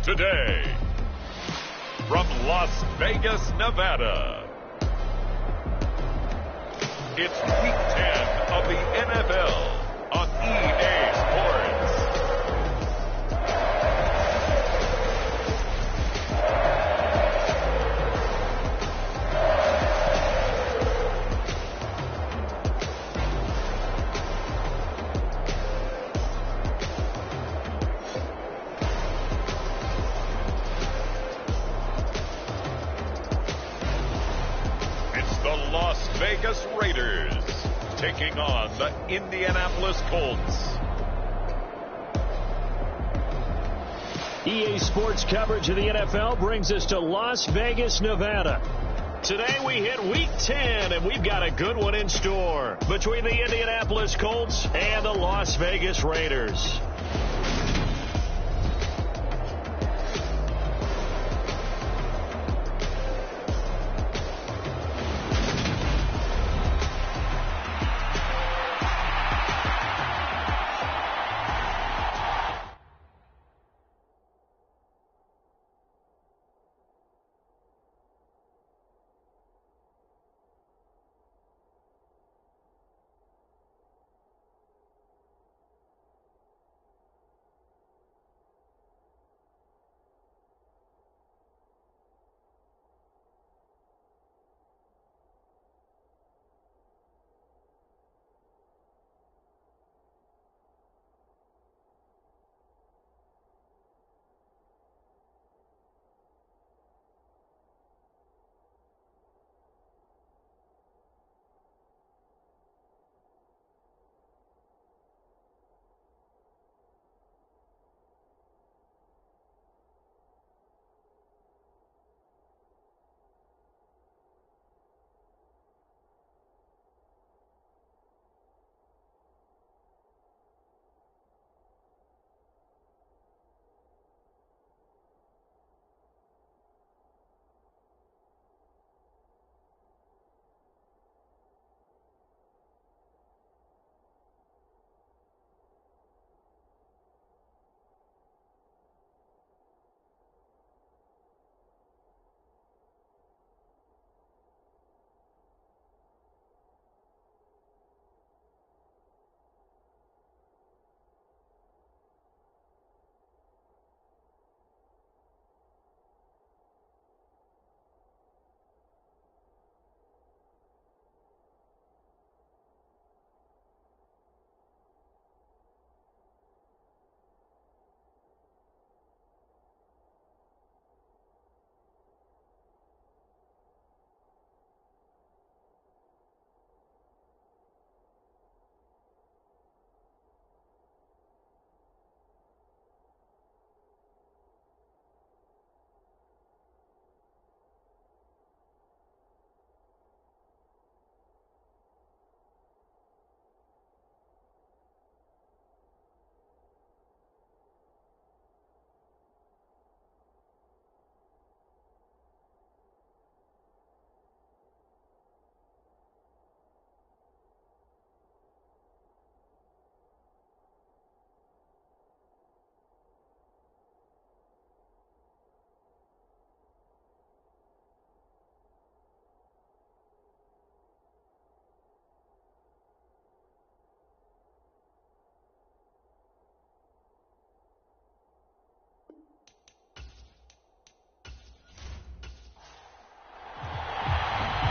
today. From Las Vegas, Nevada, it's Week 10 of the NFL on EA Sports. Las Vegas Raiders taking on the Indianapolis Colts. EA Sports coverage of the NFL brings us to Las Vegas, Nevada. Today we hit Week 10, and we've got a good one in store between the Indianapolis Colts and the Las Vegas Raiders.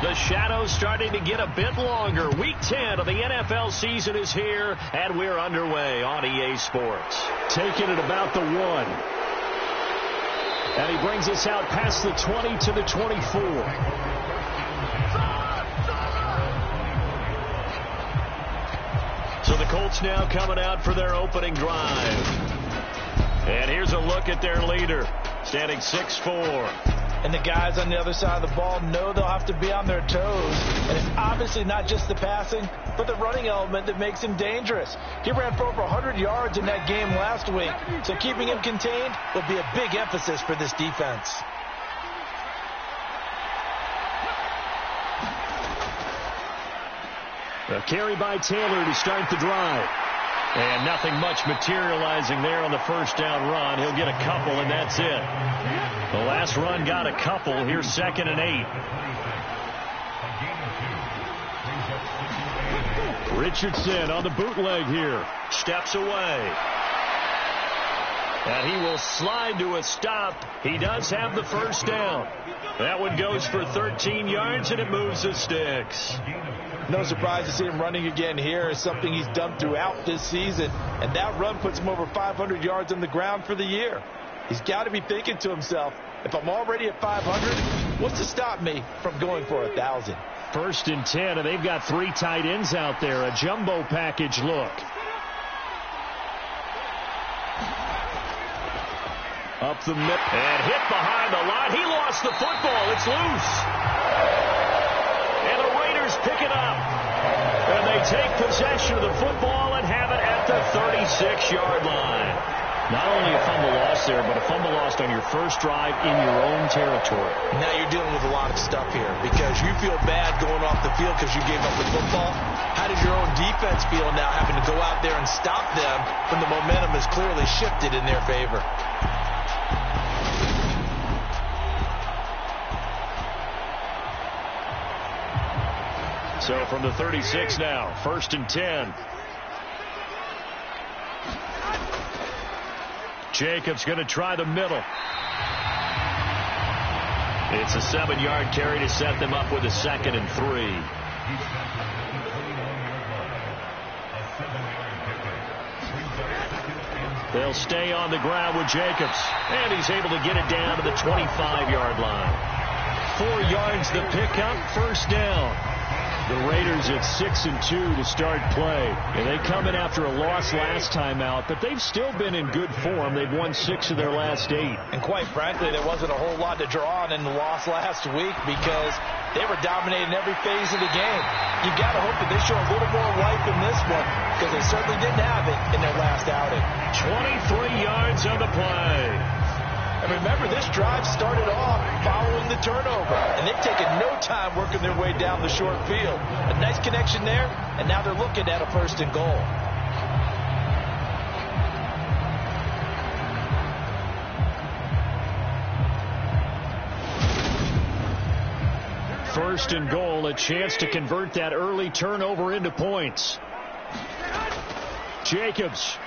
The shadow's starting to get a bit longer. Week 10 of the NFL season is here, and we're underway on EA Sports. Taking it about the 1. And he brings us out past the 20 to the 24. So the Colts now coming out for their opening drive. And here's a look at their leader, standing 6'4". And the guys on the other side of the ball know they'll have to be on their toes. And it's obviously not just the passing, but the running element that makes him dangerous. He ran for over 100 yards in that game last week, so keeping him contained will be a big emphasis for this defense. A carry by Taylor to start the drive. And nothing much materializing there on the first down run. He'll get a couple, and that's it. The last run got a couple. Here's 2nd and 8. Richardson on the bootleg here. Steps away. And he will slide to a stop. He does have the first down. That one goes for 13 yards, and it moves the sticks. No surprise to see him running again here. It's something he's done throughout this season. And that run puts him over 500 yards on the ground for the year. He's got to be thinking to himself, if I'm already at 500, what's to stop me from going for 1,000? 1st and 10, and they've got 3 tight ends out there. A jumbo package look. Up the middle. And hit behind the line. He lost the football. It's loose. And the Raiders pick it up. And they take possession of the football and have it at the 36-yard line. Not only a fumble loss there, but a fumble lost on your first drive in your own territory. Now you're dealing with a lot of stuff here because you feel bad going off the field because you gave up the football. How does your own defense feel now having to go out there and stop them when the momentum is clearly shifted in their favor? So from the 36 now, 1st and 10. Jacobs going to try the middle. It's a 7-yard carry to set them up with a 2nd and 3. They'll stay on the ground with Jacobs. And he's able to get it down to the 25-yard line. 4 yards the pickup, 1st down. The Raiders at 6-2 to start play. And they come in after a loss last time out, but they've still been in good form. They've won 6 of their last 8. And quite frankly, there wasn't a whole lot to draw on in the loss last week because they were dominating every phase of the game. You got to hope that they show a little more life in this one because they certainly didn't have it in their last outing. 23 yards on the play. And remember, this drive started off following the turnover, and they've taken no time working their way down the short field. A nice connection there, and now they're looking at a 1st and goal. First and goal, a chance to convert that early turnover into points. Jacobs.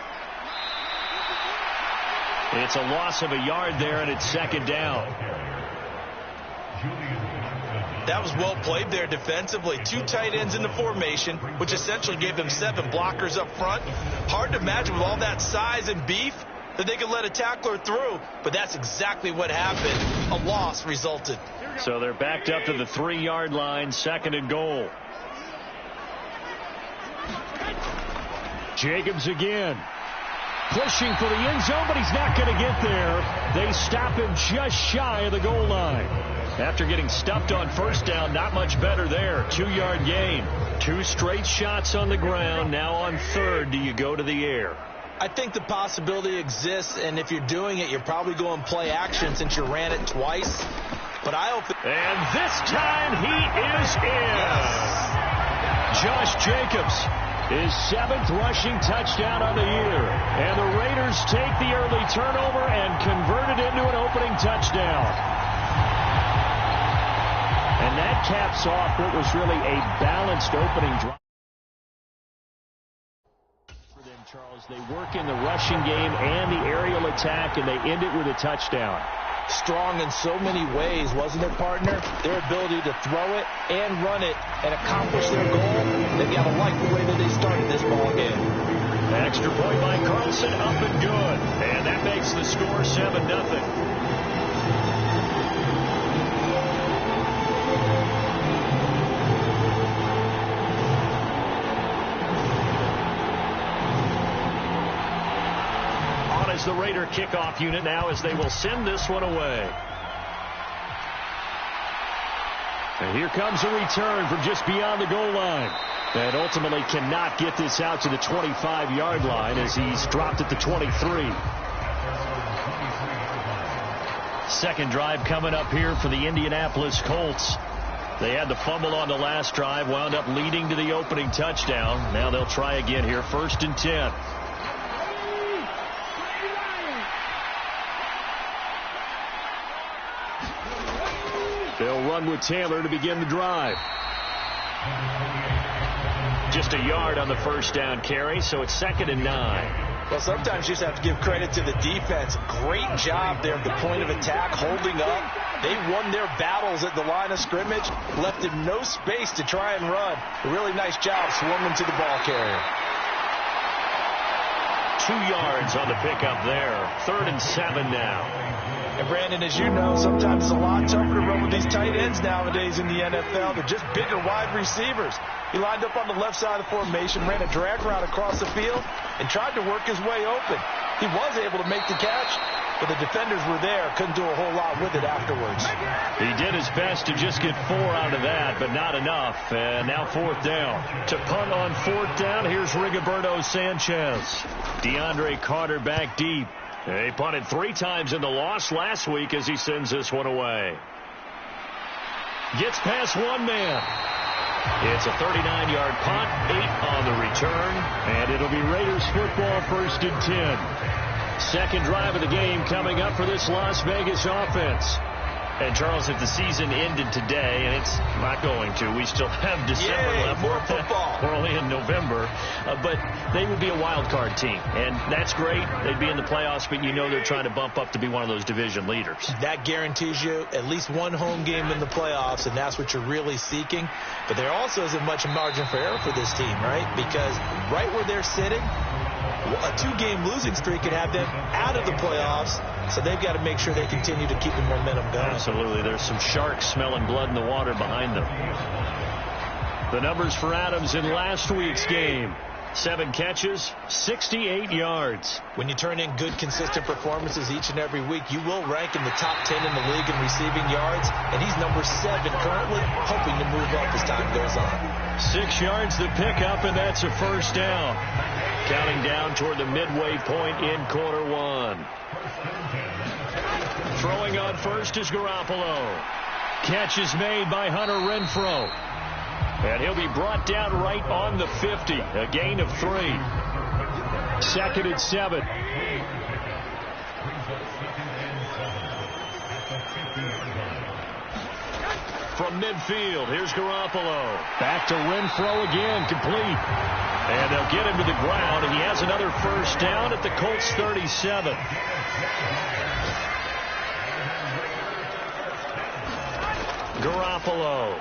It's a loss of a yard there, and it's 2nd down. That was well played there defensively. 2 tight ends in the formation, which essentially gave them 7 blockers up front. Hard to imagine with all that size and beef that they could let a tackler through, but that's exactly what happened. A loss resulted. So they're backed up to the 3-yard line, 2nd and goal. Jacobs again. Pushing for the end zone, but he's not going to get there. They stop him just shy of the goal line. After getting stuffed on 1st down, not much better there. 2-yard gain. 2 straight shots on the ground. Now on 3rd, do you go to the air? I think the possibility exists, and if you're doing it, you're probably going play action since you ran it twice. But I hope. And this time he is in. Josh Jacobs. His 7th rushing touchdown on the year. And the Raiders take the early turnover and convert it into an opening touchdown. And that caps off what was really a balanced opening drive. For them, Charles, they work in the rushing game and the aerial attack, and they end it with a touchdown. Strong in so many ways, wasn't it, partner? Their ability to throw it and run it and accomplish their goal. They've got to like the way that they started this ball game. Extra point by Carlson, up and good. And that makes the score 7-0. The Raider kickoff unit now as they will send this one away. And here comes a return from just beyond the goal line. And ultimately cannot get this out to the 25-yard line as he's dropped at the 23. Second drive coming up here for the Indianapolis Colts. They had the fumble on the last drive, wound up leading to the opening touchdown. Now they'll try again here, 1st and 10. They'll run with Taylor to begin the drive. Just a yard on the first down carry, so it's 2nd and 9. Well, sometimes you just have to give credit to the defense. Great job there at the point of attack, holding up. They won their battles at the line of scrimmage, left him no space to try and run. A really nice job swarming to the ball carrier. 2 yards on the pickup there. 3rd and 7 now. And Brandon, as you know, sometimes it's a lot tougher to run with these tight ends nowadays in the NFL. They're just bigger wide receivers. He lined up on the left side of the formation, ran a drag route across the field, and tried to work his way open. He was able to make the catch, but the defenders were there. Couldn't do a whole lot with it afterwards. He did his best to just get 4 out of that, but not enough. And now 4th down. To punt on 4th down, here's Rigoberto Sanchez. DeAndre Carter back deep. He punted 3 times in the loss last week as he sends this one away. Gets past one man. It's a 39-yard punt, 8 on the return, and it'll be Raiders football, 1st and 10. Second drive of the game coming up for this Las Vegas offense. And, Charles, if the season ended today, and it's not going to, we still have December left. More football. We're only in November. But they would be a wild card team, and that's great. They'd be in the playoffs, but you know they're trying to bump up to be one of those division leaders. That guarantees you at least one home game in the playoffs, and that's what you're really seeking. But there also isn't much margin for error for this team, right? Because right where they're sitting, a 2-game losing streak could have them out of the playoffs, so they've got to make sure they continue to keep the momentum going. Absolutely. There's some sharks smelling blood in the water behind them. The numbers for Adams in last week's game. 7 catches, 68 yards. When you turn in good, consistent performances each and every week, you will rank in the top 10 in the league in receiving yards, and he's number 7 currently, hoping to move up as time goes on. 6 yards the pickup, and that's a 1st down. Counting down toward the midway point in quarter 1. Throwing on first is Garoppolo. Catch is made by Hunter Renfrow. And he'll be brought down right on the 50. A gain of 3. 2nd and 7. From midfield, here's Garoppolo. Back to Renfrow again, complete. And they'll get him to the ground, and he has another 1st down at the Colts 37. Garoppolo.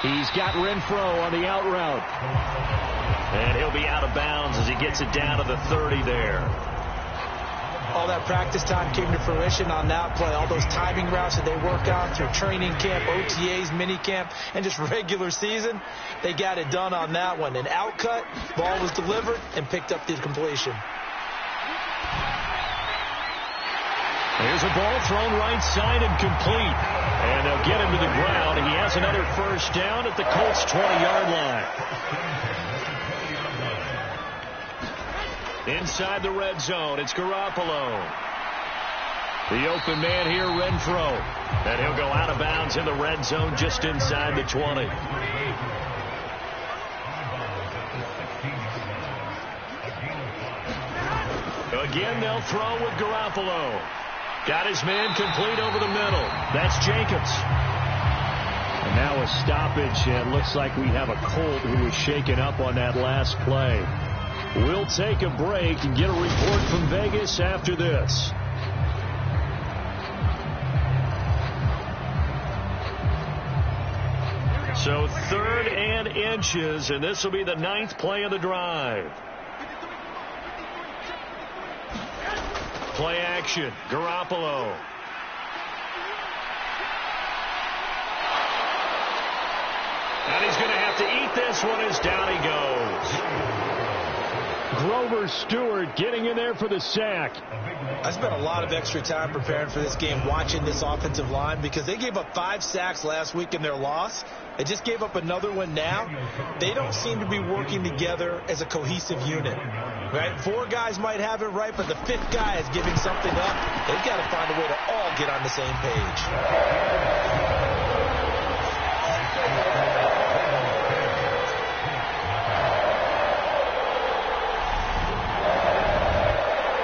He's got Renfrow on the out route. And he'll be out of bounds as he gets it down to the 30 there. All that practice time came to fruition on that play. All those timing routes that they work on through training camp, OTAs, minicamp, and just regular season, they got it done on that one. An outcut, ball was delivered, and picked up the completion. Here's a ball thrown right side and complete. And they'll get him to the ground. He has another 1st down at the Colts 20-yard line. Inside the red zone, it's Garoppolo. The open man here, Renfrow. And he'll go out of bounds in the red zone just inside the 20. Again, they'll throw with Garoppolo. Got his man complete over the middle. That's Jacobs. And now a stoppage, and looks like we have a Colt who was shaken up on that last play. We'll take a break and get a report from Vegas after this. So 3rd and inches, and this will be the 9th play of the drive. Play action, Garoppolo. And he's going to have to eat this one as down he goes. Grover Stewart getting in there for the sack. I spent a lot of extra time preparing for this game, watching this offensive line, because they gave up 5 sacks last week in their loss. They just gave up another one now. They don't seem to be working together as a cohesive unit. Right? 4 guys might have it right, but the 5th guy is giving something up. They've got to find a way to all get on the same page.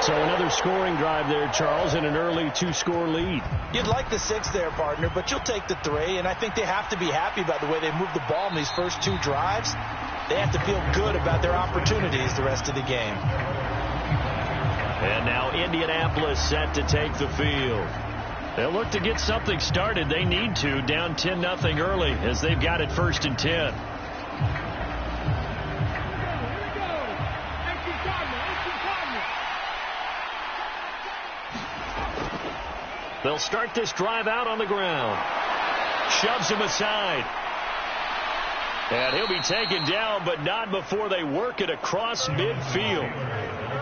So another scoring drive there, Charles, and an early 2-score lead. You'd like the 6 there, partner, but you'll take the 3, and I think they have to be happy about the way they moved the ball in these first 2 drives. They have to feel good about their opportunities the rest of the game. And now Indianapolis set to take the field. They'll look to get something started. They need to, down 10-0 early as they've got it 1st and 10. They'll start this drive out on the ground. Shoves him aside. And he'll be taken down, but not before they work it across midfield.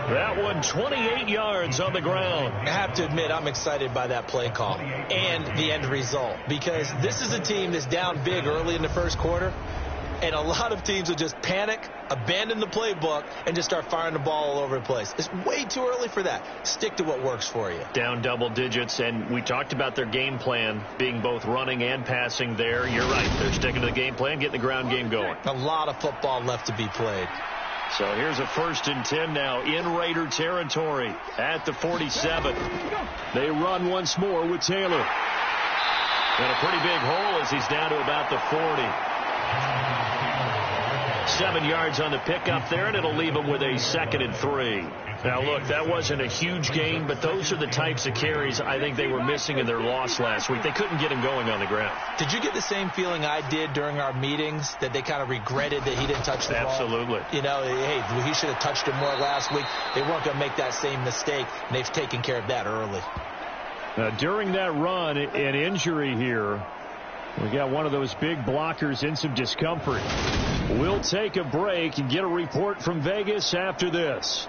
That one 28 yards on the ground. I have to admit, I'm excited by that play call and the end result, because this is a team that's down big early in the first quarter, and a lot of teams will just panic, abandon the playbook, and just start firing the ball all over the place. It's way too early for that. Stick to what works for you. Down double digits, and we talked about their game plan being both running and passing there. You're right. They're sticking to the game plan, getting the ground game going. A lot of football left to be played. So here's a 1st and 10 now in Raider territory at the 47. They run once more with Taylor. And a pretty big hole as he's down to about the 40. 7 yards on the pickup there, and it'll leave him with a 2nd and 3. Now, look, that wasn't a huge gain, but those are the types of carries I think they were missing in their loss last week. They couldn't get him going on the ground. Did you get the same feeling I did during our meetings, that they kind of regretted that he didn't touch the ball? Absolutely. You know, hey, he should have touched it more last week. They weren't going to make that same mistake, and they've taken care of that early. During that run, an injury here. We got one of those big blockers in some discomfort. We'll take a break and get a report from Vegas after this.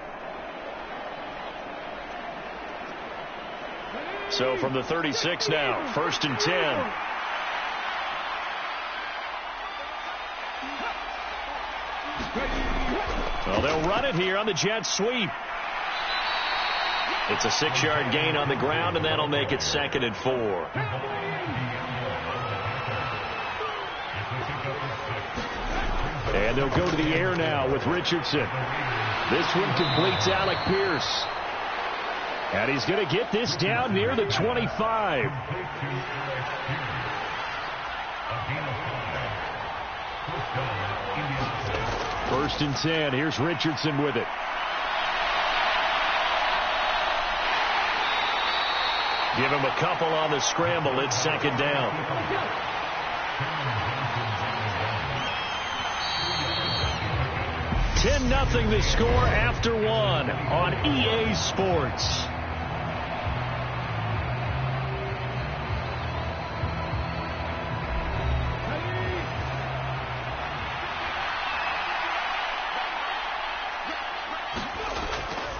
So from the 36 now, 1st and 10. Well, they'll run it here on the jet sweep. It's a 6-yard gain on the ground, and that'll make it 2nd and 4. And they'll go to the air now with Richardson. This one completes Alec Pierce. And he's going to get this down near the 25. First and 10. Here's Richardson with it. Give him a couple on the scramble. It's 2nd down. $10-0 the score after 1 on EA Sports.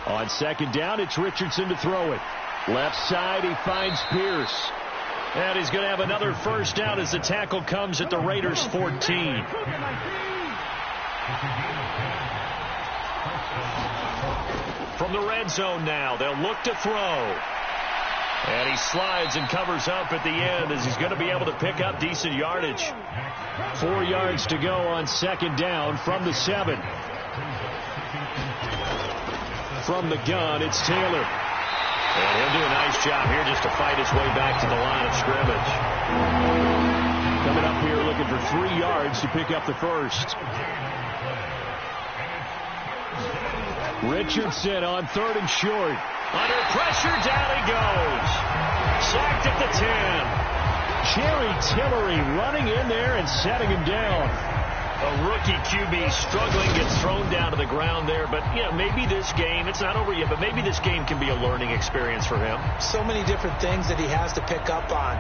On 2nd down, it's Richardson to throw it. Left side, he finds Pierce. And he's going to have another 1st down as the tackle comes at the Raiders' 14. From the red zone now, they'll look to throw. And he slides and covers up at the end as he's going to be able to pick up decent yardage. 4 yards to go on 2nd down from the 7. From the gun, it's Taylor. And he'll do a nice job here just to fight his way back to the line of scrimmage. Coming up here looking for 3 yards to pick up the 1st. Richardson on 3rd and short. Under pressure, down he goes. Sacked at the 10. Jerry Tillery running in there and setting him down. A rookie QB struggling, gets thrown down to the ground there. But, yeah, maybe this game, it's not over yet, but maybe this game can be a learning experience for him. So many different things that he has to pick up on.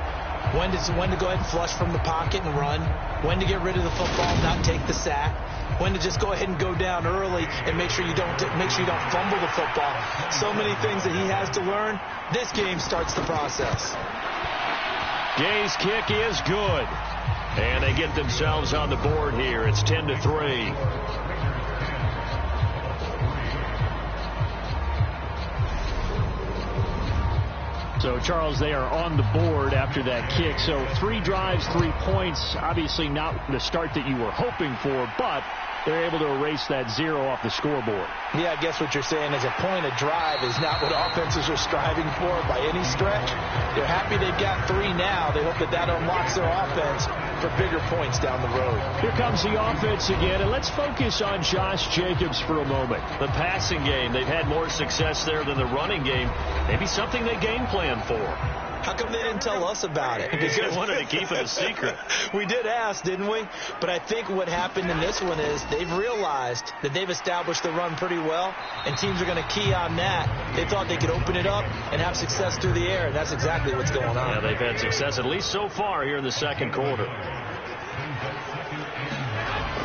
When to go ahead and flush from the pocket and run. When to get rid of the football, not take the sack. when to just go ahead and go down early and make sure you don't fumble the football. So many things that he has to learn. This game starts the process. Gay's kick is good. And they get themselves on the board here. It's 10-3. So, Charles, they are on the board after that kick. So 3 drives, 3 points. Obviously not the start that you were hoping for, but they're able to erase that 0 off the scoreboard. Yeah, I guess what you're saying is a point of drive is not what offenses are striving for by any stretch. They're happy they've got 3 now. They hope that unlocks their offense for bigger points down the road. Here comes the offense again, and let's focus on Josh Jacobs for a moment. The passing game, they've had more success there than the running game. Maybe something they game plan for. How come they didn't tell us about it? Because they wanted to keep it a secret. We did ask, didn't we? But I think what happened in this one is they've realized that they've established the run pretty well, and teams are going to key on that. They thought they could open it up and have success through the air, and that's exactly what's going on. Yeah, they've had success, at least so far, here in the second quarter.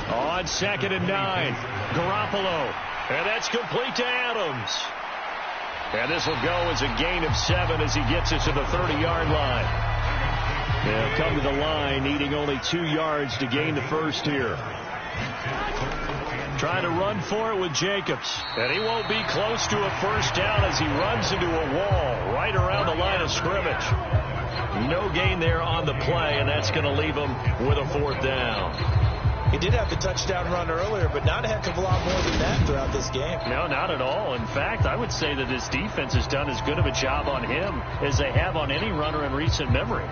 On 2nd and 9, Garoppolo. And that's complete to Adams. And this will go as a gain of 7 as he gets it to the 30-yard line. They'll come to the line needing only 2 yards to gain the first here. Trying to run for it with Jacobs. And he won't be close to a first down as he runs into a wall right around the line of scrimmage. No gain there on the play, and that's going to leave him with a 4th down. He did have the touchdown run earlier, but not a heck of a lot more than that throughout this game. No, not at all. In fact, I would say that his defense has done as good of a job on him as they have on any runner in recent memory.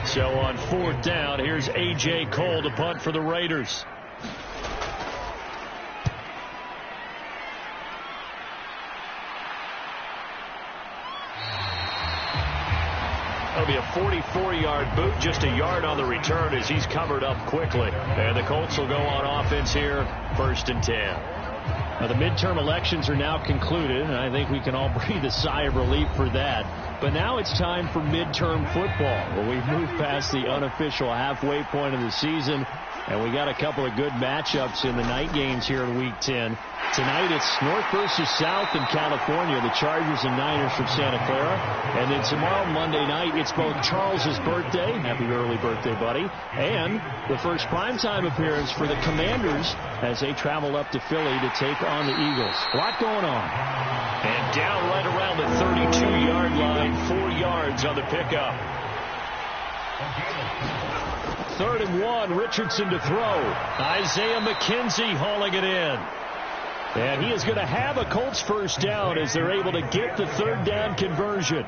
So on 4th down, here's A.J. Cole to punt for the Raiders. That'll be a 44-yard boot, just a yard on the return as he's covered up quickly. And the Colts will go on offense here, 1st and 10. Now, the midterm elections are now concluded, and I think we can all breathe a sigh of relief for that. But now it's time for midterm football, where we've moved past the unofficial halfway point of the season, and we got a couple of good matchups in the night games here in Week 10. Tonight it's North versus South in California, the Chargers and Niners from Santa Clara. And then tomorrow, Monday night, it's both Charles's birthday, happy early birthday, buddy, and the first primetime appearance for the Commanders as they travel up to Philly to take on the Eagles. A lot going on. And down right around the 32-yard line, 4 yards on the pickup. 3rd and 1, Richardson to throw. Isaiah McKenzie hauling it in. And he is going to have a Colts first down as they're able to get the 3rd down conversion.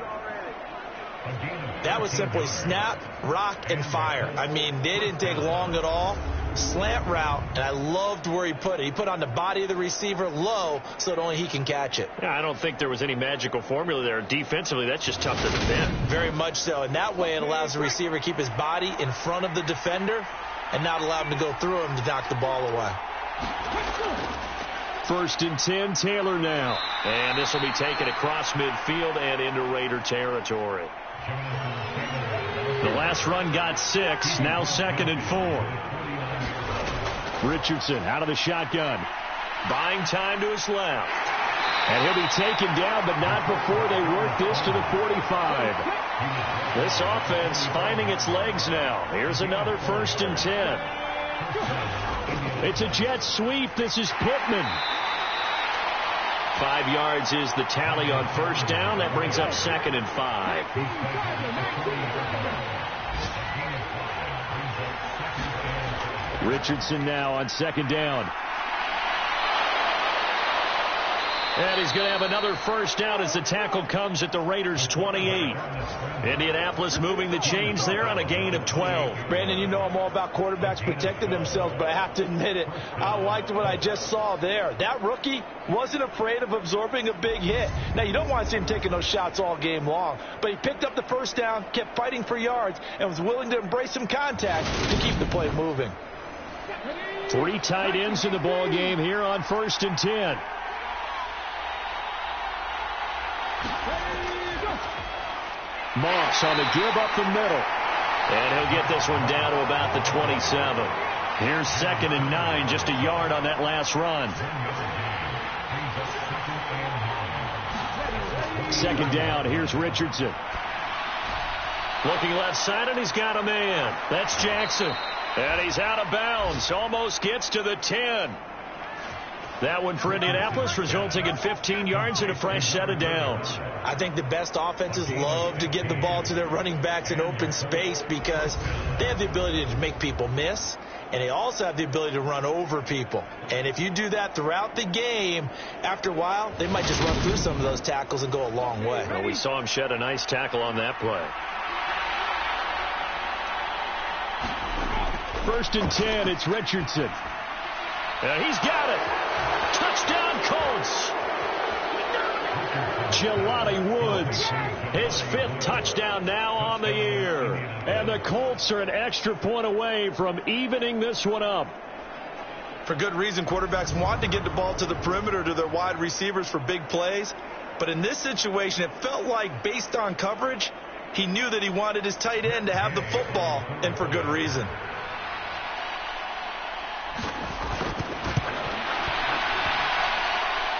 That was simply snap, rock, and fire. I mean, they didn't take long at all. Slant route, and I loved where he put it. He put on the body of the receiver low so that only he can catch it. Yeah, I don't think there was any magical formula there. Defensively, that's just tough to defend. Very much so. And that way it allows the receiver to keep his body in front of the defender and not allow him to go through him to knock the ball away. 1st and 10, Taylor now. And this will be taken across midfield and into Raider territory. The last run got 6, now 2nd and 4. Richardson out of the shotgun. Buying time to his left. And he'll be taken down, but not before they work this to the 45. This offense finding its legs now. Here's another 1st and 10. It's a jet sweep. This is Pittman. 5 yards is the tally on 1st down. That brings up 2nd and 5. Richardson now on 2nd down. And he's going to have another 1st down as the tackle comes at the Raiders' 28. Indianapolis moving the chains there on a gain of 12. Brandon, you know I'm all about quarterbacks protecting themselves, but I have to admit it. I liked what I just saw there. That rookie wasn't afraid of absorbing a big hit. Now, you don't want to see him taking those shots all game long, but he picked up the 1st down, kept fighting for yards, and was willing to embrace some contact to keep the play moving. 3 tight ends in the ball game here on 1st and 10. Moss on the give up the middle. And he'll get this one down to about the 27. Here's 2nd and 9, just a yard on that last run. 2nd down, here's Richardson. Looking left side, and he's got a man. That's Jackson. And he's out of bounds. Almost gets to the 10. That one for Indianapolis, resulting in 15 yards and a fresh set of downs. I think the best offenses love to get the ball to their running backs in open space because they have the ability to make people miss, and they also have the ability to run over people. And if you do that throughout the game, after a while, they might just run through some of those tackles and go a long way. Well, we saw him shed a nice tackle on that play. 1st and 10, it's Richardson. He's got it. Touchdown, Colts. Jelani Woods, his 5th touchdown now on the year. And the Colts are an extra point away from evening this one up. For good reason, quarterbacks want to get the ball to the perimeter to their wide receivers for big plays. But in this situation, it felt like based on coverage, he knew that he wanted his tight end to have the football, and for good reason.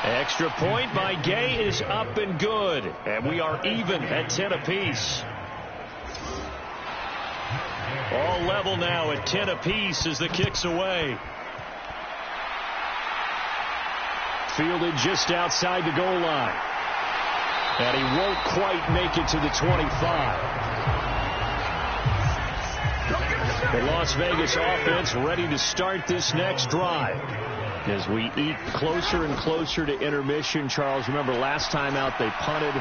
Extra point by Gay is up and good. And we are even at 10 apiece. All level now at 10 apiece as the kick's away. Fielded just outside the goal line. And he won't quite make it to the 25. The Las Vegas offense ready to start this next drive. As we eat closer and closer to intermission, Charles, remember last time out they punted.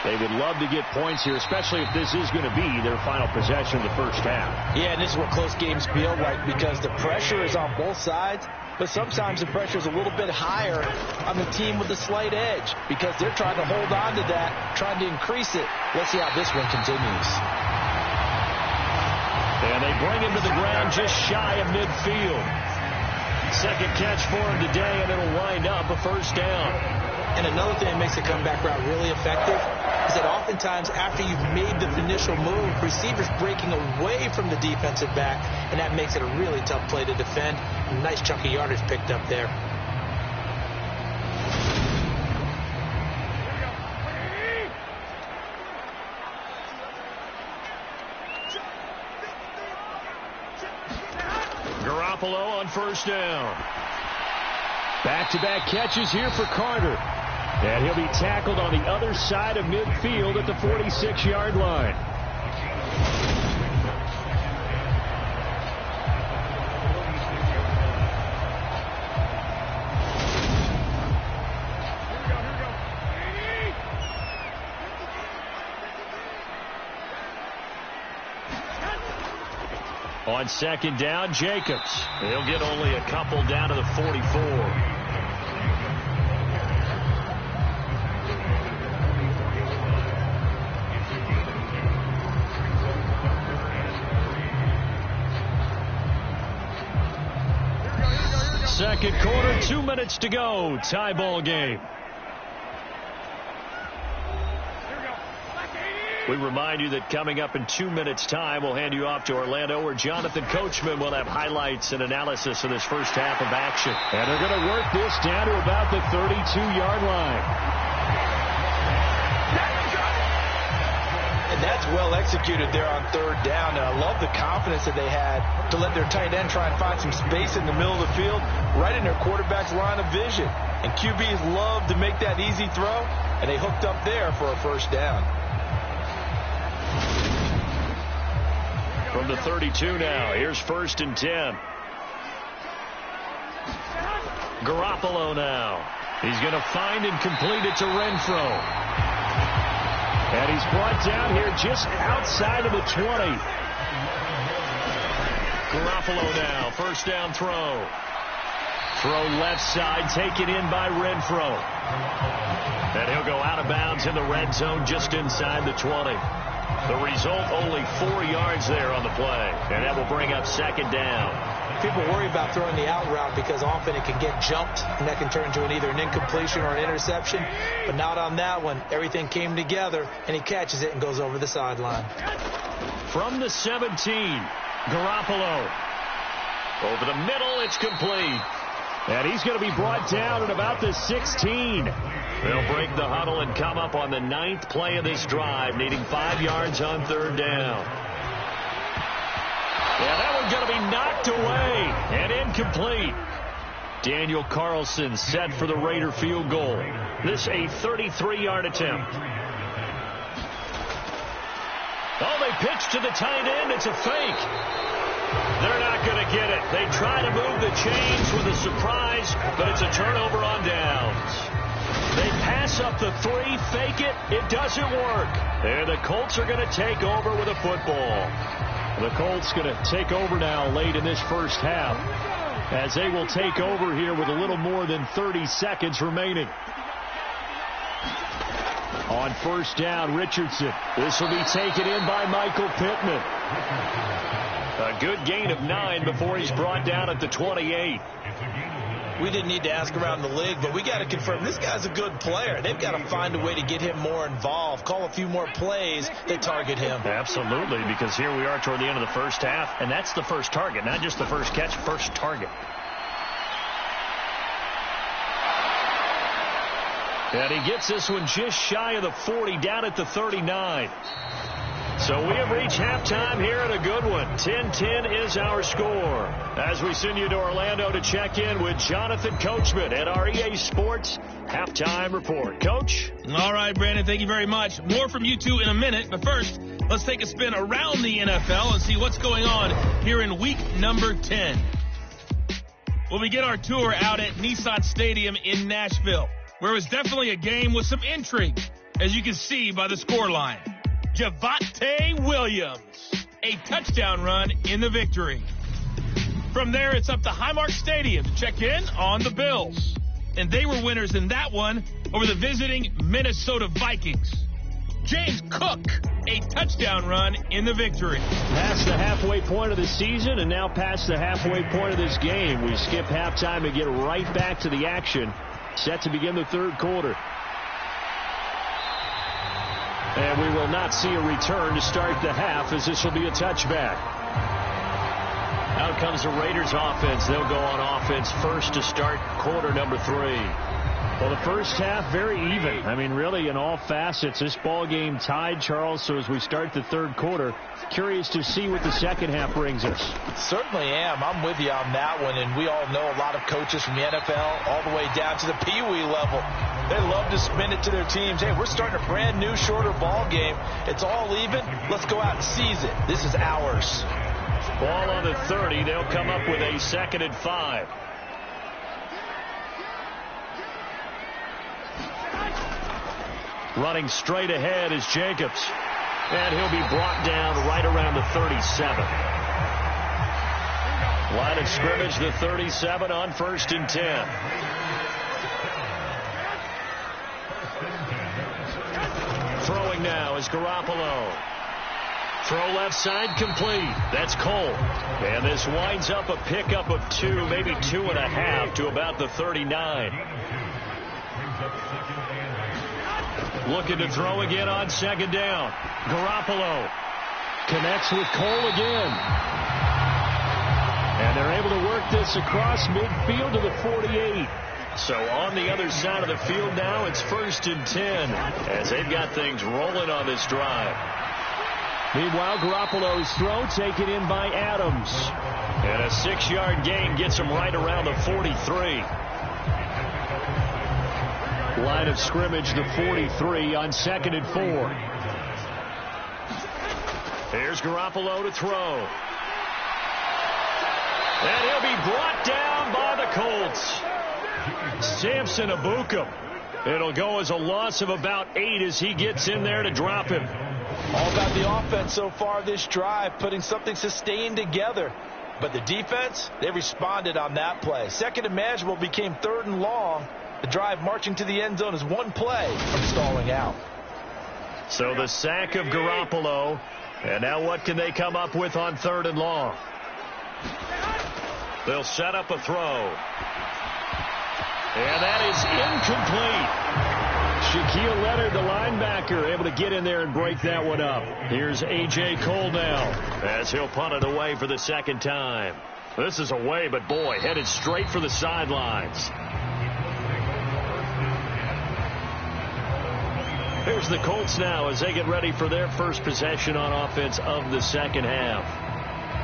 They would love to get points here, especially if this is going to be their final possession of the first half. Yeah, and this is what close games feel like because the pressure is on both sides, but sometimes the pressure is a little bit higher on the team with the slight edge because they're trying to hold on to that, trying to increase it. Let's see how this one continues. And they bring him to the ground just shy of midfield. 2nd catch for him today, and it'll wind up a first down. And another thing that makes the comeback route really effective is that oftentimes after you've made the initial move, receivers breaking away from the defensive back, and that makes it a really tough play to defend. A nice chunk of yardage picked up there. Garoppolo on first down. Back-to-back catches here for Carter. And he'll be tackled on the other side of midfield at the 46-yard line. On 2nd down, Jacobs. He'll get only a couple down to the 44. Second quarter, 2 minutes to go. Tie ball game. We remind you that coming up in 2 minutes' time, we'll hand you off to Orlando, where Jonathan Coachman will have highlights and analysis of this first half of action. And they're going to work this down to about the 32-yard line. And that's well executed there on 3rd down. And I love the confidence that they had to let their tight end try and find some space in the middle of the field, right in their quarterback's line of vision. And QBs love to make that easy throw, and they hooked up there for a first down. From the 32 now, here's 1st and 10. Garoppolo now. He's going to find and complete it to Renfro. And he's brought down here just outside of the 20. Garoppolo now, first down throw. Throw left side, taken in by Renfro. And he'll go out of bounds in the red zone just inside the 20. The result, only 4 yards there on the play. And that will bring up 2nd down. People worry about throwing the out route because often it can get jumped, and that can turn into either an incompletion or an interception. But not on that one. Everything came together, and he catches it and goes over the sideline. from the 17. Garoppolo. Over the middle, it's complete. And he's going to be brought down at about the 16. They'll break the huddle and come up on the 9th play of this drive, needing 5 yards on 3rd down. Yeah, that one's going to be knocked away and incomplete. Daniel Carlson set for the Raider field goal. This a 33-yard attempt. Oh, they pitch to the tight end. It's a fake. They're not going to get it. They try to move the chains with a surprise, but it's a turnover on downs. They pass up the 3, fake it. It doesn't work. And the Colts are going to take over with a football. The Colts going to take over now late in this first half, as they will take over here with a little more than 30 seconds remaining. On 1st down, Richardson. This will be taken in by Michael Pittman. A good gain of 9 before he's brought down at the 28. We didn't need to ask around the league, but we got to confirm this guy's a good player. They've got to find a way to get him more involved, call a few more plays that target him. Absolutely, because here we are toward the end of the first half, and that's the first target, not just the first catch, first target. And he gets this one just shy of the 40, down at the 39. So we have reached halftime here at a good one. 10-10 is our score. As we send you to Orlando to check in with Jonathan Coachman at our EA Sports Halftime Report. Coach? All right, Brandon, thank you very much. More from you two in a minute. But first, let's take a spin around the NFL and see what's going on here in week number 10. We'll begin our tour out at Nissan Stadium in Nashville, where it was definitely a game with some intrigue, as you can see by the scoreline. Javonte Williams, a touchdown run in the victory. From there, it's up to Highmark Stadium to check in on the Bills. And they were winners in that one over the visiting Minnesota Vikings. James Cook, a touchdown run in the victory. Past the halfway point of the season and now past the halfway point of this game. We skip halftime and get right back to the action. Set to begin the 3rd quarter. And we will not see a return to start the half, as this will be a touchback. Out comes the Raiders offense. They'll go on offense first to start quarter number 3. Well, the first half, very even. I mean, really, in all facets, this ball game tied, Charles. So as we start the 3rd quarter, curious to see what the second half brings us. Certainly am. I'm with you on that one. And we all know a lot of coaches from the NFL all the way down to the Pee-wee level. They love to spin it to their teams. Hey, we're starting a brand new, shorter ball game. It's all even. Let's go out and seize it. This is ours. Ball on the 30. They'll come up with a 2nd and 5. Running straight ahead is Jacobs. And he'll be brought down right around the 37. Line of scrimmage, the 37 on 1st and 10. Throwing now is Garoppolo. Throw left side complete. That's Cole. And this winds up a pickup of 2, maybe 2.5 to about the 39. Looking to throw again on 2nd down. Garoppolo connects with Cole again. And they're able to work this across midfield to the 48. So on the other side of the field now, it's 1st and 10 as they've got things rolling on this drive. Meanwhile, Garoppolo's throw taken in by Adams. And a 6-yard gain gets him right around the 43. Line of scrimmage, the 43 on 2nd and 4. Here's Garoppolo to throw. And he'll be brought down by the Colts. Samson Abukum. It'll go as a loss of about 8 as he gets in there to drop him. All about the offense so far this drive, putting something sustained together. But the defense, they responded on that play. 2nd and manageable became 3rd and long. The drive marching to the end zone is 1 play from stalling out. So the sack of Garoppolo. And now what can they come up with on 3rd and long? They'll set up a throw. And that is incomplete. Shaquille Leonard, the linebacker, able to get in there and break that one up. Here's A.J. Cole now as he'll punt it away for the second time. This is away, but boy, headed straight for the sidelines. Here's the Colts now as they get ready for their first possession on offense of the second half.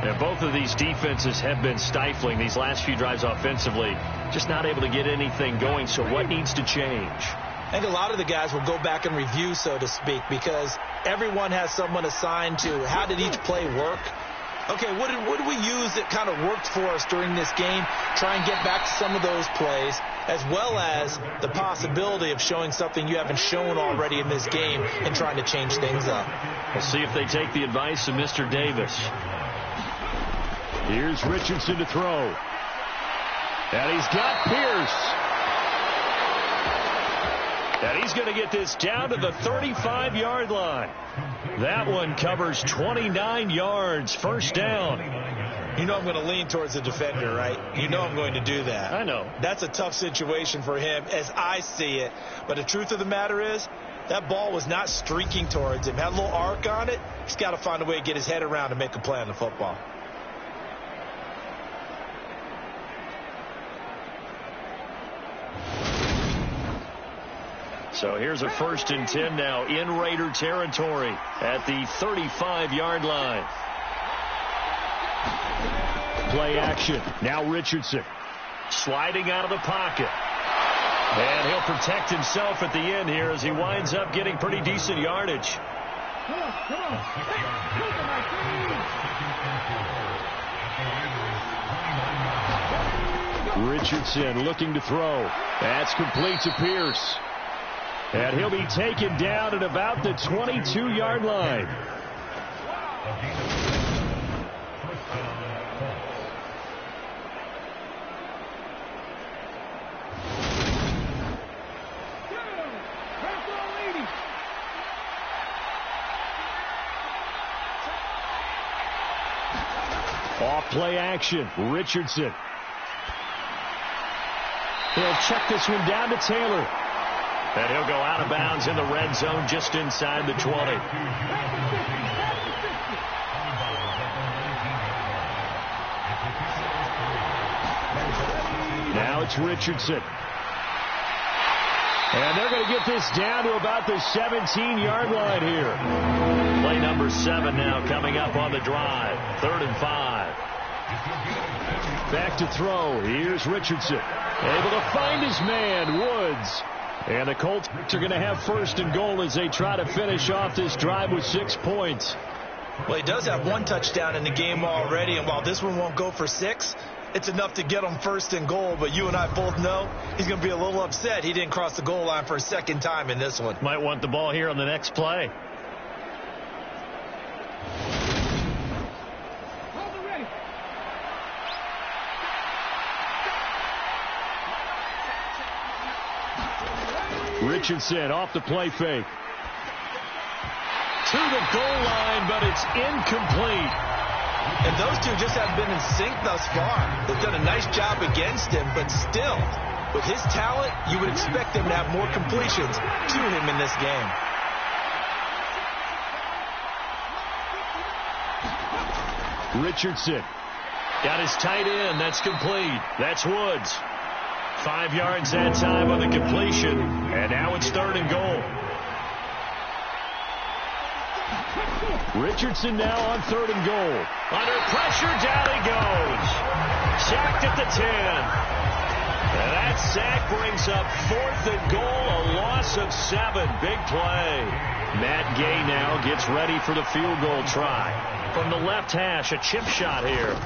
And both of these defenses have been stifling these last few drives offensively. Just not able to get anything going, so what needs to change? I think a lot of the guys will go back and review, so to speak, because everyone has someone assigned to how did each play work. Okay, what did we use that kind of worked for us during this game? Try and get back to some of those plays, as well as the possibility of showing something you haven't shown already in this game and trying to change things up. We'll see if they take the advice of Mr. Davis. Here's Richardson to throw. And he's got Pierce. And he's going to get this down to the 35-yard line. That one covers 29 yards. First down. You know I'm going to lean towards the defender, right? You know I'm going to do that. I know. That's a tough situation for him as I see it. But the truth of the matter is, that ball was not streaking towards him. Had a little arc on it. He's got to find a way to get his head around and make a play on the football. So here's a 1st and 10 now in Raider territory at the 35-yard line. Play action. Now Richardson sliding out of the pocket. And he'll protect himself at the end here as he winds up getting pretty decent yardage. Richardson looking to throw. That's complete to Pierce. And he'll be taken down at about the 22-yard line. Off play action. Richardson. He'll check this one down to Taylor. And he'll go out of bounds in the red zone just inside the 20. Now it's Richardson. And they're going to get this down to about the 17-yard line here. Play number 7 now coming up on the drive. 3rd and 5. Back to throw. Here's Richardson. Able to find his man, Woods. And the Colts are going to have 1st and goal as they try to finish off this drive with 6 points. Well, he does have 1 touchdown in the game already, and while this one won't go for 6, it's enough to get him 1st and goal. But you and I both know he's going to be a little upset he didn't cross the goal line for a 2nd time in this one. Might want the ball here on the next play. Richardson off the play fake. To the goal line, but it's incomplete. And those two just haven't been in sync thus far. They've done a nice job against him, but still, with his talent, you would expect him to have more completions to him in this game. Richardson got his tight end. That's complete. That's Woods. 5 yards that time on the completion. And now it's 3rd and goal. Richardson now on 3rd and goal. Under pressure, down he goes. Sacked at the 10. And that sack brings up 4th and goal, a loss of 7. Big play. Matt Gay now gets ready for the field goal try. From the left hash, a chip shot here.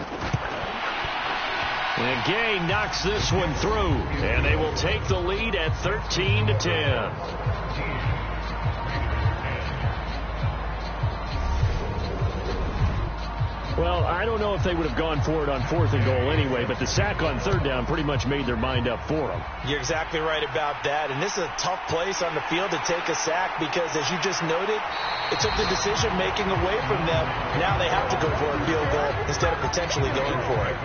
And Gay knocks this one through, and they will take the lead at 13-10. Well, I don't know if they would have gone for it on 4th and goal anyway, but the sack on 3rd down pretty much made their mind up for them. You're exactly right about that, and this is a tough place on the field to take a sack because, as you just noted, it took the decision-making away from them. Now they have to go for a field goal instead of potentially going for it.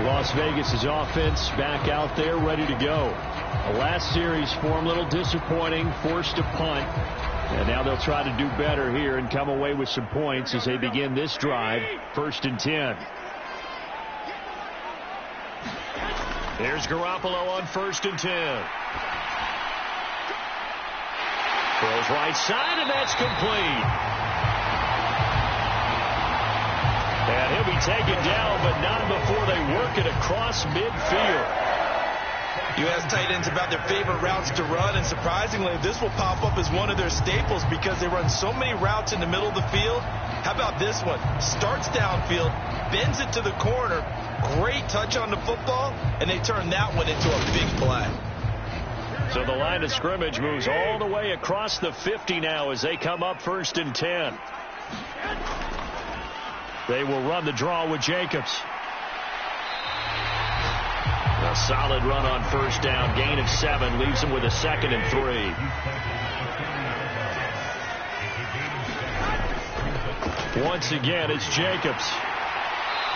Las Vegas' offense back out there ready to go. The last series for them a little disappointing, forced a punt. And now they'll try to do better here and come away with some points as they begin this drive. 1st and 10. Here's Garoppolo on 1st and 10. Throws right side, and that's complete. And he'll be taken down, but not before they work it across midfield. You ask tight ends about their favorite routes to run, and surprisingly, this will pop up as one of their staples because they run so many routes in the middle of the field. How about this one? Starts downfield, bends it to the corner, great touch on the football, and they turn that one into a big play. So the line of scrimmage moves all the way across the 50 now as they come up 1st and 10. They will run the draw with Jacobs. A solid run on 1st down. Gain of 7 leaves them with a 2nd and 3. Once again, it's Jacobs.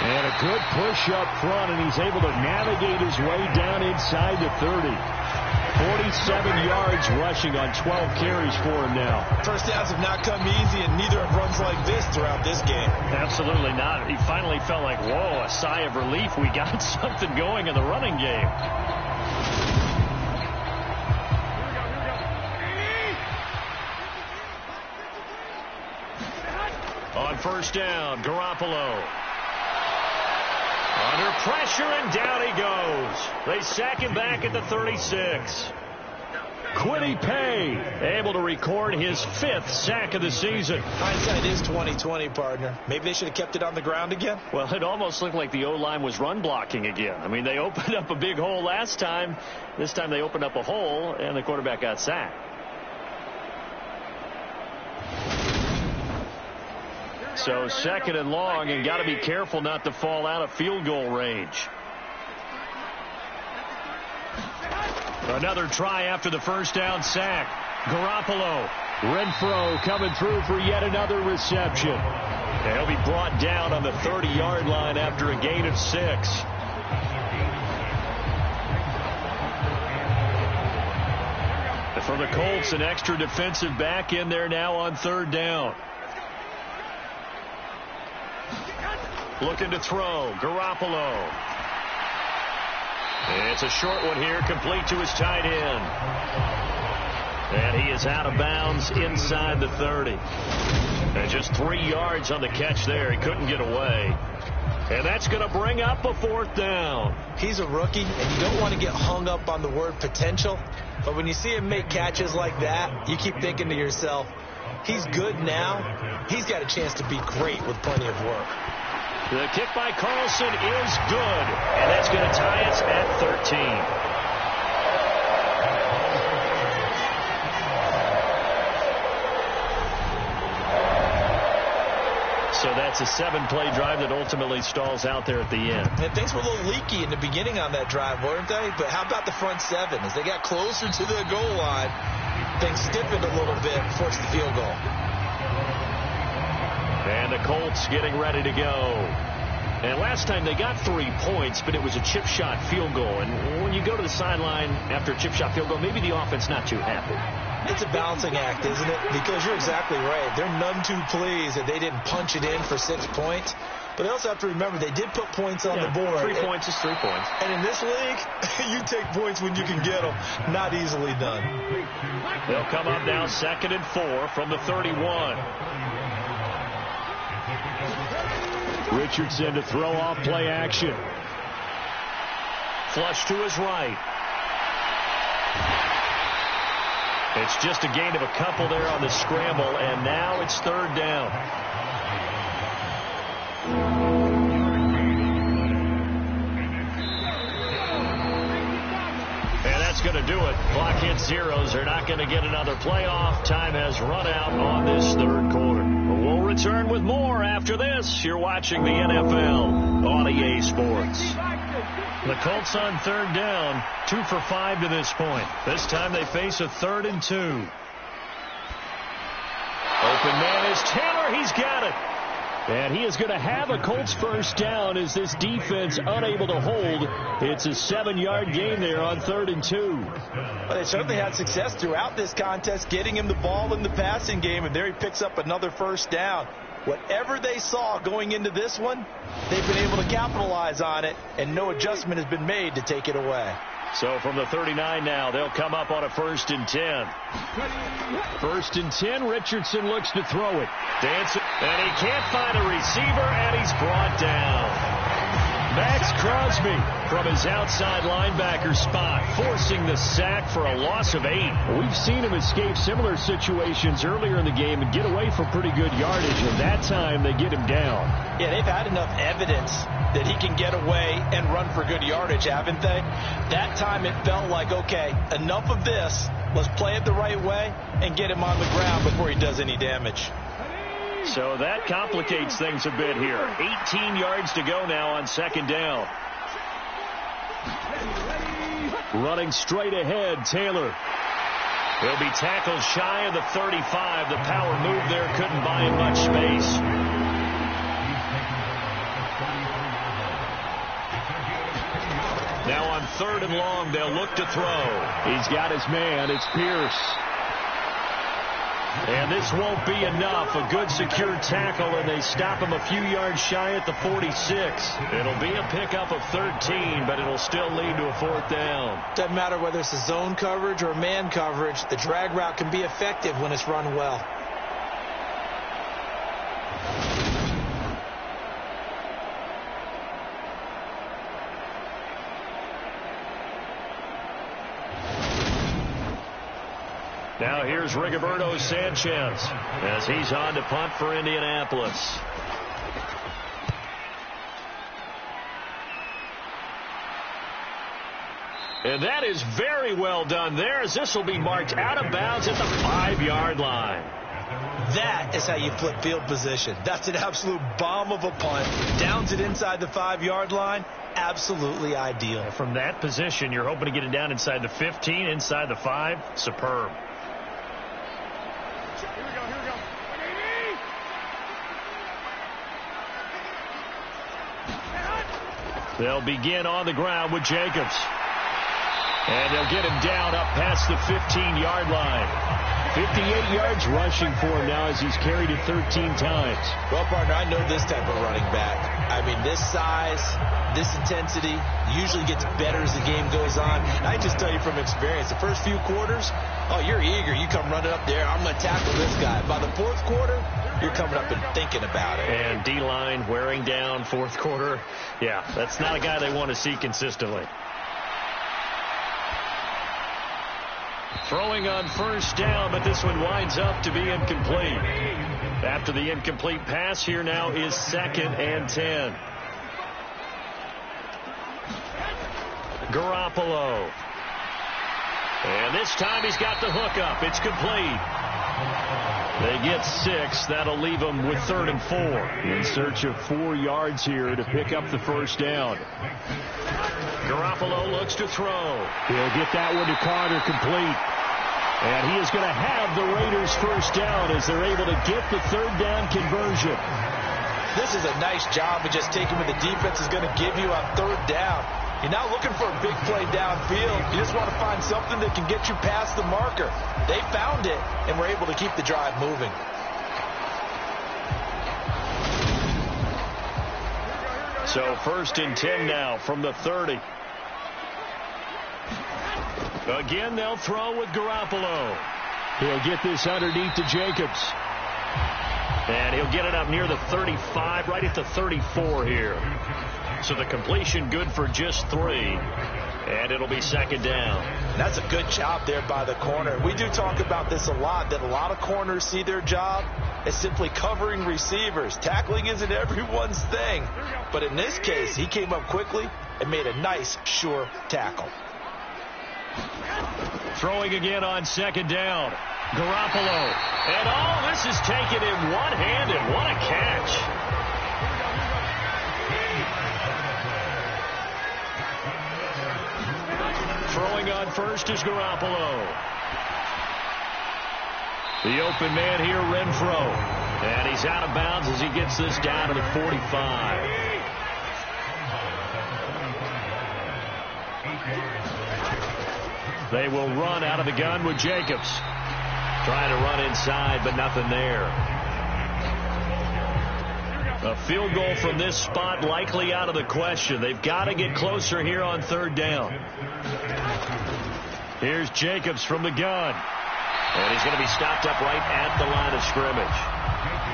And a good push up front, and he's able to navigate his way down inside the 30. 47 yards rushing on 12 carries for him now. First downs have not come easy, and neither have runs like this throughout this game. Absolutely not. He finally felt like, whoa, a sigh of relief. We got something going in the running game. On 1st down, Garoppolo. Under pressure, and down he goes. They sack him back at the 36. Quiddy Pay able to record his 5th sack of the season. Hindsight is 20/20, partner. Maybe they should have kept it on the ground again. Well, it almost looked like the O-line was run blocking again. I mean, they opened up a big hole last time. This time they opened up a hole, and the quarterback got sacked. So 2nd and long, and got to be careful not to fall out of field goal range. Another try after the 1st down sack. Garoppolo. Renfro coming through for yet another reception. And he'll be brought down on the 30-yard line after a gain of 6. For the Colts, an extra defensive back in there now on 3rd down. Looking to throw. Garoppolo. It's a short one here, complete to his tight end. And he is out of bounds inside the 30. And just 3 yards on the catch there. He couldn't get away. And that's going to bring up a 4th down. He's a rookie, and you don't want to get hung up on the word potential. But when you see him make catches like that, you keep thinking to yourself, he's good now. He's got a chance to be great with plenty of work. The kick by Carlson is good, and that's going to tie us at 13. So that's a 7-play drive that ultimately stalls out there at the end. And things were a little leaky in the beginning on that drive, weren't they? But how about the front 7? As they got closer to the goal line, things stiffened a little bit, forced the field goal. And the Colts getting ready to go. And last time they got 3 points, but it was a chip shot field goal. And when you go to the sideline after a chip shot field goal, maybe the offense not too happy. It's a balancing act, isn't it? Because you're exactly right. They're none too pleased that they didn't punch it in for 6 points. But they also have to remember they did put points on the board. 3 points is 3 points. And in this league, you take points when you can get them. Not easily done. They'll come up now 2nd and 4 from the 31. Richardson to throw off play action. Flush to his right. It's just a gain of a couple there on the scramble, and now it's 3rd down. And that's going to do it. Clock hits zeros. They're not going to get another playoff. Time has run out on this 3rd quarter. We'll return with more after this. You're watching the NFL on EA Sports. The Colts on 3rd down, 2 for 5 to this point. This time they face a 3rd and 2. Open man is Taylor. He's got it. And he is going to have a Colts first down as this defense unable to hold. It's a 7-yard gain there on 3rd and 2. Well, they certainly had success throughout this contest getting him the ball in the passing game, and there he picks up another first down. Whatever they saw going into this one, they've been able to capitalize on it, and no adjustment has been made to take it away. So from the 39 now, they'll come up on a 1st and 10. 1st and 10, Richardson looks to throw it. Dancing, and he can't find a receiver, and he's brought down. Max Crosby from his outside linebacker spot, forcing the sack for a loss of 8. We've seen him escape similar situations earlier in the game and get away for pretty good yardage, and that time they get him down. Yeah, they've had enough evidence that he can get away and run for good yardage, haven't they? That time it felt like, okay, enough of this. Let's play it the right way and get him on the ground before he does any damage. So that complicates things a bit here. 18 yards to go now on 2nd down. Running straight ahead, Taylor. He'll be tackled shy of the 35. The power move there couldn't buy him much space. Now on 3rd and long, they'll look to throw. He's got his man. It's Pierce. And this won't be enough. A good secure tackle, and they stop him a few yards shy at the 46. It'll be a pickup of 13, but it'll still lead to a 4th down. Doesn't matter whether it's a zone coverage or man coverage. The drag route can be effective when it's run well. Now here's Rigoberto Sanchez as he's on to punt for Indianapolis. And that is very well done there, as this will be marked out of bounds at the 5-yard line. That is how you flip field position. That's an absolute bomb of a punt. Downs it inside the 5-yard line. Absolutely ideal. From that position, you're hoping to get it down inside the 15, inside the 5. Superb. They'll begin on the ground with Jacobs. And they'll get him down up past the 15-yard line. 58 yards rushing for him now as he's carried it 13 times. Well, partner, I know this type of running back. I mean, this size, this intensity usually gets better as the game goes on. I just tell you from experience, the first few quarters, oh, you're eager. You come running up there. I'm going to tackle this guy. By the 4th quarter, you're coming up and thinking about it. And D-line wearing down 4th quarter. Yeah, that's not a guy they want to see consistently. Throwing on 1st down, but this one winds up to be incomplete. After the incomplete pass, here now is 2nd and 10. Garoppolo. And this time he's got the hook up. It's complete. They get 6. That'll leave them with 3rd and 4. In search of 4 yards here to pick up the 1st down. Garoppolo looks to throw. He'll get that one to Carter, complete. And he is going to have the Raiders' 1st down as they're able to get the 3rd down conversion. This is a nice job of just taking what the defense is going to give you on 3rd down. You're not looking for a big play downfield. You just want to find something that can get you past the marker. They found it and were able to keep the drive moving. So 1st and 10 now from the 30. Again, they'll throw with Garoppolo. He'll get this underneath to Jacobs. And he'll get it up near the 35, right at the 34 here. So the completion good for just 3. And it'll be 2nd down. That's a good job there by the corner. We do talk about this a lot, that a lot of corners see their job as simply covering receivers. Tackling isn't everyone's thing. But in this case, he came up quickly and made a nice, sure tackle. Throwing again on 2nd down. Garoppolo. And all this is taken in one-handed. What a catch. Throwing on 1st is Garoppolo. The open man here, Renfro. And he's out of bounds as he gets this down to the 45. They will run out of the gun with Jacobs. Trying to run inside, but nothing there. A field goal from this spot likely out of the question. They've got to get closer here on third down. Here's Jacobs from the gun. And he's going to be stopped up right at the line of scrimmage.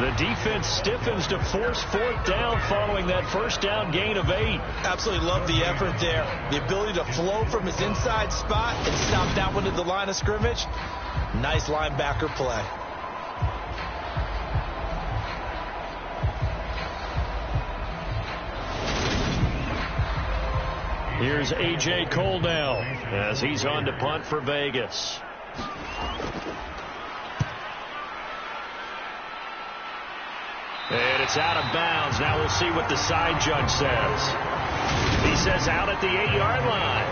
The defense stiffens to force fourth down following that first down gain of 8. Absolutely love the effort there. The ability to flow from his inside spot and stop that one to the line of scrimmage. Nice linebacker play. Here's A.J. Cole now as he's on to punt for Vegas. And it's out of bounds. Now we'll see what the side judge says. He says out at the 8-yard line.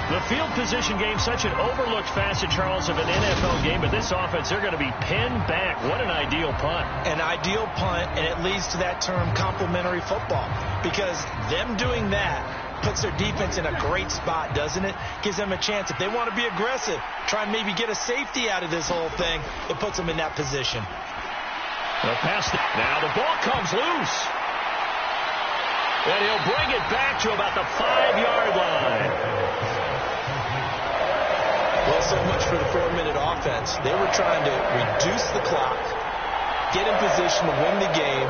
The field position game, such an overlooked facet, Charles, of an NFL game, but this offense, they're going to be pinned back. What an ideal punt. An ideal punt, and it leads to that term complementary football, because them doing that puts their defense in a great spot, doesn't it? Gives them a chance. If they want to be aggressive, try and maybe get a safety out of this whole thing, it puts them in that position. Now the ball comes loose. And he'll bring it back to about the 5-yard line. Well, so much for the 4-minute offense. They were trying to reduce the clock, get in position to win the game,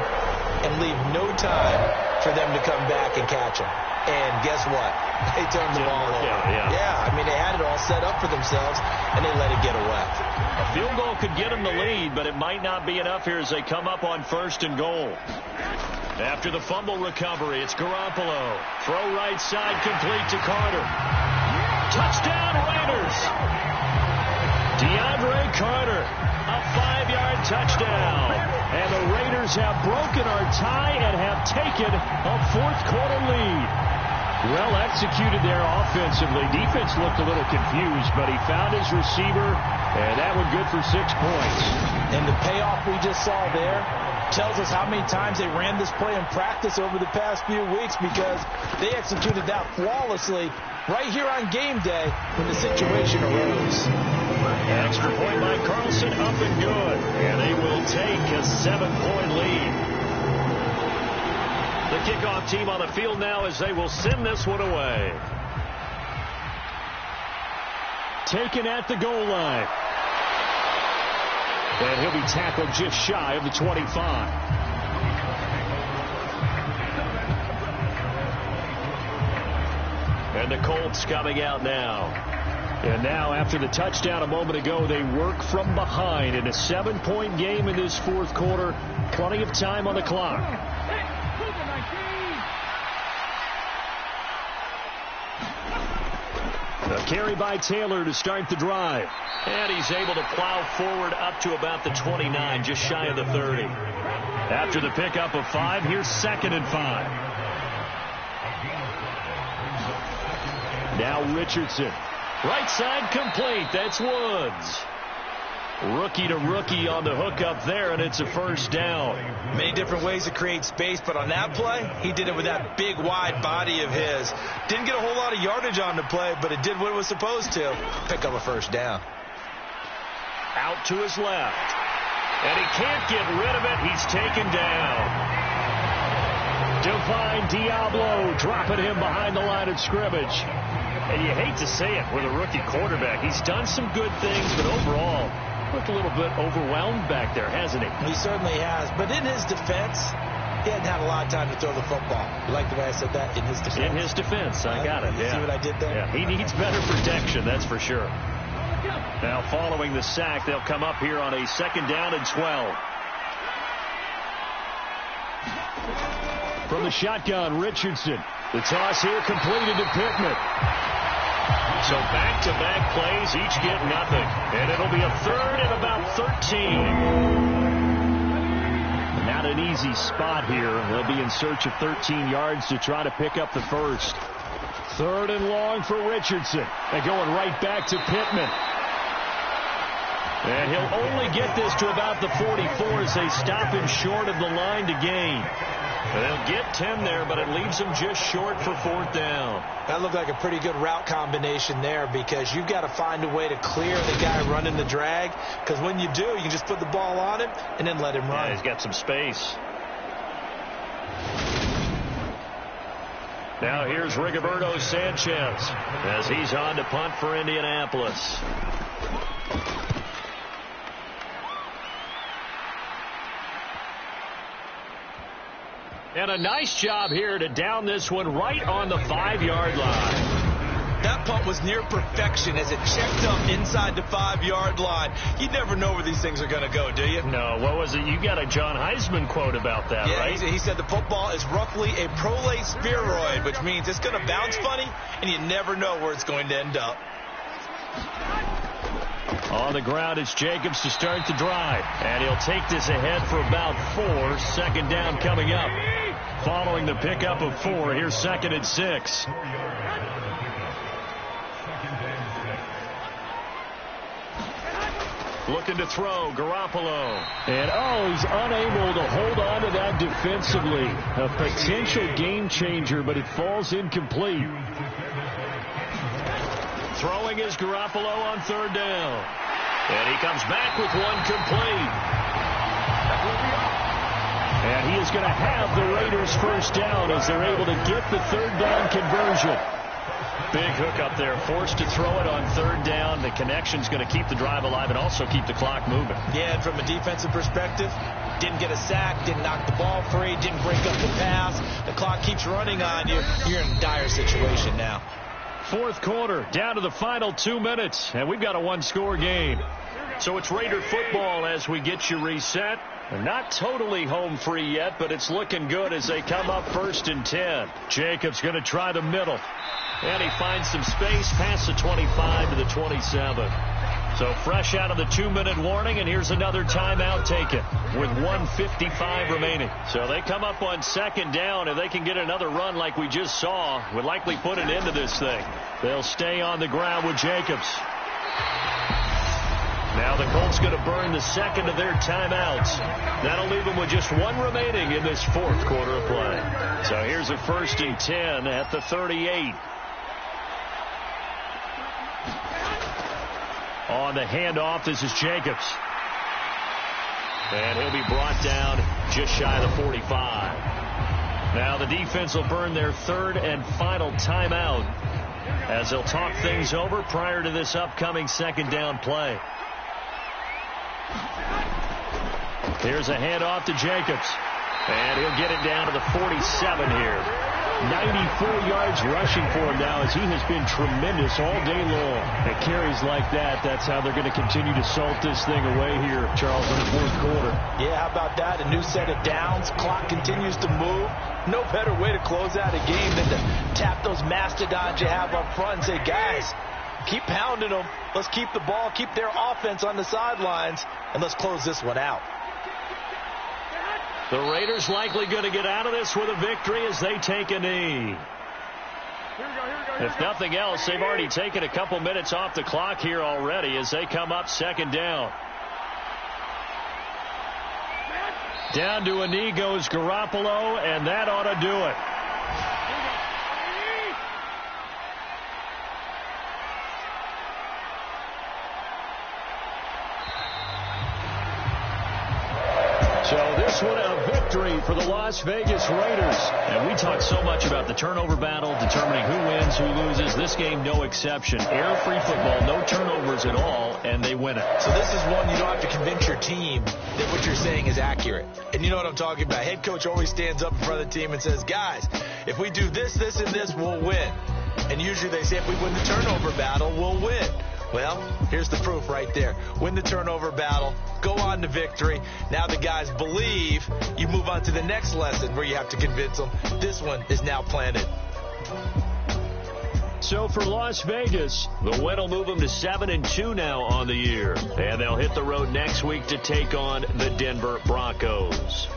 and leave no time for them to come back and catch them. And guess what? They turned the ball over. Yeah, I mean, they had it all set up for themselves, and they let it get away. A field goal could get them the lead, but it might not be enough here as they come up on 1st and goal. After the fumble recovery, it's Garoppolo. Throw right side, complete to Carter. Touchdown, Raiders! DeAndre Carter, a 5-yard touchdown. And the Raiders have broken our tie and have taken a 4th-quarter lead. Well executed there offensively. Defense looked a little confused, but he found his receiver, and that one good for 6 points. And the payoff we just saw there tells us how many times they ran this play in practice over the past few weeks, because they executed that flawlessly right here on game day when the situation arose. An extra point by Carlson, up and good. And they will take a 7-point lead. The kickoff team on the field now as they will send this one away. Taken at the goal line. And he'll be tackled just shy of the 25. And the Colts coming out now. And now, after the touchdown a moment ago, they work from behind in a 7-point game in this 4th quarter. Plenty of time on the clock. A carry by Taylor to start the drive. And he's able to plow forward up to about the 29, just shy of the 30. After the pickup of 5, here's 2nd and 5. Now Richardson. Right side complete. That's Woods. Rookie to rookie on the hookup there, and it's a 1st down. Many different ways to create space, but on that play, he did it with that big, wide body of his. Didn't get a whole lot of yardage on the play, but it did what it was supposed to. Pick up a 1st down. Out to his left. And he can't get rid of it. He's taken down. Divine Diablo dropping him behind the line of scrimmage. And you hate to say it with a rookie quarterback. He's done some good things, but overall, looked a little bit overwhelmed back there, hasn't he? He certainly has. But in his defense, he hadn't had a lot of time to throw the football. You like the way I said that? In his defense. In his defense. I got it. See what I did there? Yeah, he needs better protection, that's for sure. Now, following the sack, they'll come up here on a 2nd down and 12. From the shotgun, Richardson. The toss here completed to Pittman. So back-to-back plays, each get nothing. And it'll be a 3rd and about 13. Not an easy spot here. They'll be in search of 13 yards to try to pick up the 1st. 3rd and long for Richardson. They're going right back to Pittman. And he'll only get this to about the 44 as they stop him short of the line to gain. They'll get 10 there, but it leaves them just short for 4th down. That looked like a pretty good route combination there, because you've got to find a way to clear the guy running the drag, because when you do, you can just put the ball on him and then let him run. Yeah, he's got some space. Now here's Rigoberto Sanchez as he's on to punt for Indianapolis. And a nice job here to down this one right on the 5-yard line. That punt was near perfection as it checked up inside the 5-yard line. You never know where these things are going to go, do you? No, what was it? You got a John Heisman quote about that, right? He said the football is roughly a prolate spheroid, which means it's going to bounce funny, and you never know where it's going to end up. On the ground, it's Jacobs to start the drive. And he'll take this ahead for about 4. 2nd down coming up. Following the pickup of 4, here's 2nd and 6. Looking to throw, Garoppolo. And, he's unable to hold on to that defensively. A potential game changer, but it falls incomplete. Throwing is Garoppolo on 3rd down. And he comes back with one complete. And he is going to have the Raiders 1st down as they're able to get the 3rd down conversion. Big hook up there, forced to throw it on 3rd down. The connection's going to keep the drive alive and also keep the clock moving. Yeah, and from a defensive perspective, didn't get a sack, didn't knock the ball free, didn't break up the pass. The clock keeps running on you. You're in a dire situation now. 4th quarter, down to the final 2 minutes, and we've got a 1-score game. So it's Raider football as we get you reset. They're not totally home free yet, but it's looking good as they come up 1st and 10. Jacobs going to try the middle. And he finds some space past the 25 to the 27. So fresh out of the 2-minute warning, and here's another timeout taken with 1:55 remaining. So they come up on 2nd down. If they can get another run like we just saw, would likely put an end to this thing. They'll stay on the ground with Jacobs. Now the Colts going to burn the 2nd of their timeouts. That'll leave them with just 1 remaining in this 4th quarter of play. So here's a 1st and 10 at the 38. On the handoff, this is Jacobs. And he'll be brought down just shy of the 45. Now the defense will burn their 3rd and final timeout as they'll talk things over prior to this upcoming 2nd down play. Here's a handoff to Jacobs. And he'll get it down to the 47 here. 94 yards rushing for him now as he has been tremendous all day long. At carries like that, that's how they're going to continue to salt this thing away here, Charles, in the 4th quarter. Yeah, how about that? A new set of downs. Clock continues to move. No better way to close out a game than to tap those mastodons you have up front and say, guys, keep pounding them. Let's keep the ball, keep their offense on the sidelines, and let's close this one out. The Raiders likely going to get out of this with a victory as they take a knee. If nothing else, they've already taken a couple minutes off the clock here already as they come up 2nd down. Down to a knee goes Garoppolo, and that ought to do it. So this one a victory for the Las Vegas Raiders. And we talk so much about the turnover battle, determining who wins, who loses. This game, no exception. Error-free football, no turnovers at all, and they win it. So this is one you don't have to convince your team that what you're saying is accurate. And you know what I'm talking about. Head coach always stands up in front of the team and says, guys, if we do this, this, and this, we'll win. And usually they say if we win the turnover battle, we'll win. Well, here's the proof right there. Win the turnover battle, go on to victory. Now the guys believe. You move on to the next lesson where you have to convince them. This one is now planted. So for Las Vegas, the win will move them to 7-2 now on the year. And they'll hit the road next week to take on the Denver Broncos.